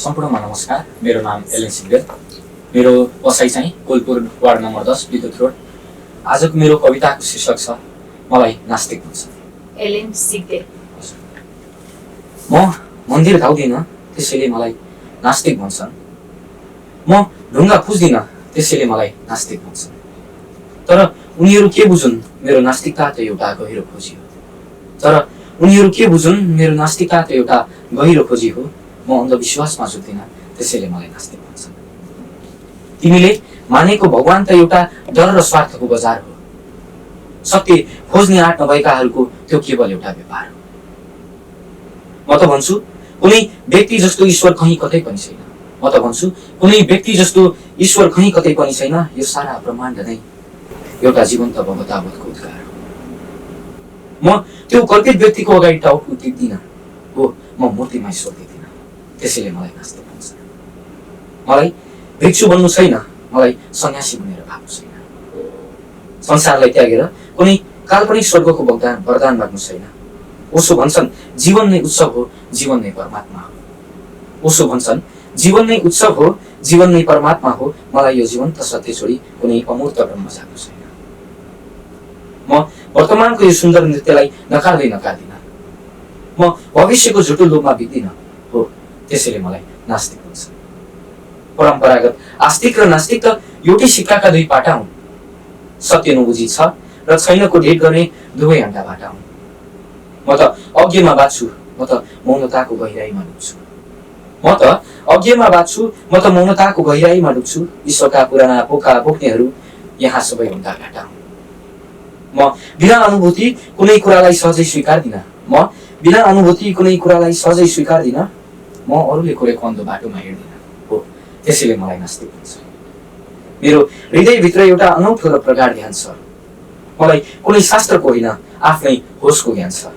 सम्पूर्णमा नमस्कार। मेरो नाम एलेन सिग्देल। मेरो बसाइ चाहिँ कोलपुर वार्ड नम्बर 10 विद्युत रोड। आजको मेरो कविताको शीर्षक छ मलाई नास्तिक भन्छ। एलेन सिग्देल। म मन्दिर धाउँदिन त्यसैले मलाई नास्तिक भन्छन्। म ढुङ्गा पुज्दिन त्यसैले मलाई नास्तिक भन्छन्। तर उनीहरू के बुझुन् मेरो नास्तिकता त एउटा गहिरो खोजी हो। तर उनीहरू के बुझुन् मेरो नास्तिकता त एउटा गहिरो खोजी हो। म अन्धविश्वासमा झुक्दिन त्यसैले मलाई नास्तिक भन्छन्। तिमीले मानेको भगवान त एउटा डर र स्वार्थको बजार हो। सत्य खोज्ने आँट नभएकाहरूको त्यो केवल एउटा व्यापार हो। म त भन्छु कुनै व्यक्ति जस्तो ईश्वर कहीँ कतै पनि छैन। म त भन्छु कुनै व्यक्ति जस्तो ईश्वर कहीँ कतै पनि छैन। यो सारा ब्रह्माण्ड नै एउटा जीवन्त भगवतावतको उद्गार हो। म त्यो कल्पित व्यक्तिको अगाडि टाउको टिप्दिन हो। म मूर्तिमा ईश्वर देख्दिन त्यसैले मलाई नास्तिक भन्छ। मलाई भिक्षु बन्नु छैन, मलाई सन्यासी बनेर भाग्नु छैन। संसारलाई त्यागेर कुनै काल्पनिक स्वर्गको वरदान माग्नु छैन। ओशो भन्छन् जीवन नै उत्सव हो, जीवन नै परमात्मा हो। ओशो भन्छन् जीवन नै उत्सव हो, जीवन नै परमात्मा हो। मलाई यो जीवन्त सत्य छोडी कुनै अमूर्त ब्रह्म जाग्नु छैन। म वर्तमानको यो सुन्दर नृत्यलाई नकार्दिन। म भविष्यको झुटो लोभमा बित्दिन हो त्यसैले मलाई नास्तिक भन्छ। परम्परागत आस्तिक र नास्तिक त एउटै सिक्काका दुई पाटा हुन्। सत्य नबुझी छ र छैनको ढेट गर्ने दुवै अन्डा बाटा हुन्। म त अज्ञमा बाँच्छु, म त मौनताको गहिराईमा डुब्छु। म त अज्ञमा बाँच्छु, म त मौनताको गहिराईमा डुब्छु। विश्वका पुराना पोका पोख्नेहरू यहाँ सबैभन्दा घाटा हुन्। म बिना अनुभूति कुनै कुरालाई सहजै स्वीकार्दिन। म बिना अनुभूति कुनै कुरालाई सहजै स्वीकार्दिन। म अरूले कोरेको अन्धो बाटोमा हिँड्दिन हो त्यसैले मलाई नास्तिक भन्छ। मेरो हृदयभित्र एउटा अनौठो र प्रगाढ ध्यान छ। मलाई कुनै शास्त्रको होइन आफ्नै होसको ज्ञान छ।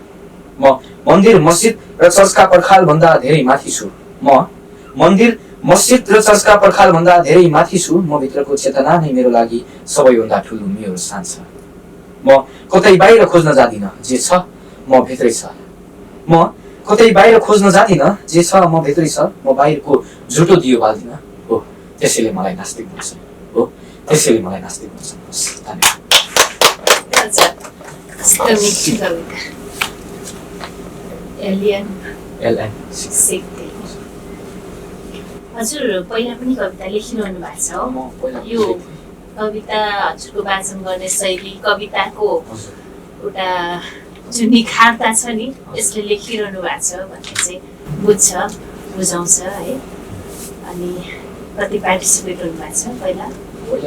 म मन्दिर मस्जिद र चर्चका पर्खाल भन्दा धेरै माथि छु। म मन्दिर मस्जिद र चर्चका पर्खाल भन्दा धेरै माथि छु। म भित्रको चेतना नै मेरो लागि सबैभन्दा ठुलो मेरो स्थान छ। म कतै बाहिर खोज्न जादिन, जे छ म भित्रै छ। म कतै बाहिर खोज्न जादिन, जे छ म भित्रै छ। म बाहिरको झुटो दियो बाल्दिन हो त्यसैले मलाई नास्तिक भन्छ हो त्यसैले मलाई नास्तिक भन्छ। धन्यवाद। एलेन सिग्देल। हजुर पहिला पनि कविता लेखिरहनु भएको छ हो। यो कविता हजुरको वाचन गर्ने शैली, कविताको एउटा जुन निखारता छ नि यसले लेखिरहनु भएको छ भन्ने चाहिँ बुझाउँछ है। अनि कति पार्टिसिपेट हुनुभएको छ पहिला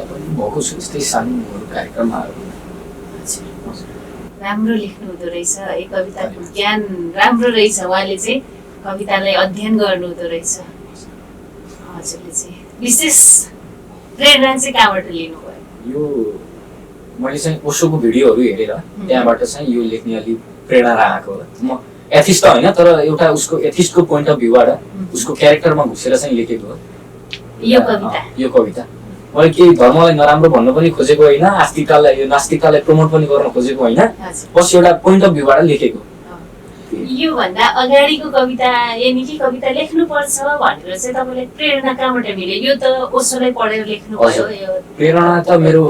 पनि भएको छु यस्तै सानो कार्यक्रमहरू। राम्रो लेख्नु हुँदो रहेछ है। कविताको ज्ञान राम्रो रहेछ। उहाँले चाहिँ कवितालाई अध्ययन गर्नु हुँदो रहेछ। हजुरले चाहिँ विशेष प्रेरणा चाहिँ कहाँबाट लिनुभयो? यो मैले चाहिँ ओशोको भिडियोहरू हेरेर त्यहाँबाट चाहिँ यो लेख्ने अलि प्रेरणा आएको हो। म एथिस्ट त होइन तर एउटा उसको एथिस्टको पोइन्ट अफ भ्यूबाट उसको क्यारेक्टरमा घुसेर चाहिँ लेखेको हो यो कविता। मैले केही धर्मलाई नराम्रो भन्नु पनि खोजेको होइन, आस्तिकतालाई नास्तिकतालाई प्रमोट पनि गर्न खोजेको होइन, बस एउटा पोइन्ट अफ भ्यूबाट लेखेको। योभन्दा अगाडिको कविता यानि कि कविता लेख्नुपर्छ भनेर चाहिँ तपाईँलाई प्रेरणा कहाँबाट मिल्यो? यो त ओशोलाई पढेर लेख्नुभयो। प्रेरणा त मेरो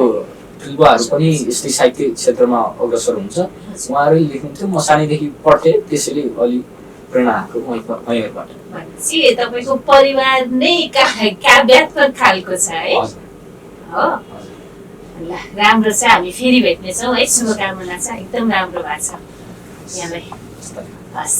ठुलबाहरू पनि यस्तै साहित्य क्षेत्रमा अग्रसर हुन्छ, उहाँहरूले लेख्नुहुन्थ्यो, म सानैदेखि पढ्थेँ त्यसैले अलि प्रेरणा आएको उहाँहरूबाट। तपाईँको परिवार नै काव्यात्मक खालको छ है हो। ल राम्रो छ, हामी फेरि भेट्नेछौँ है। शुभकामना छ, एकदम राम्रो भएको छ यहाँलाई। हस्।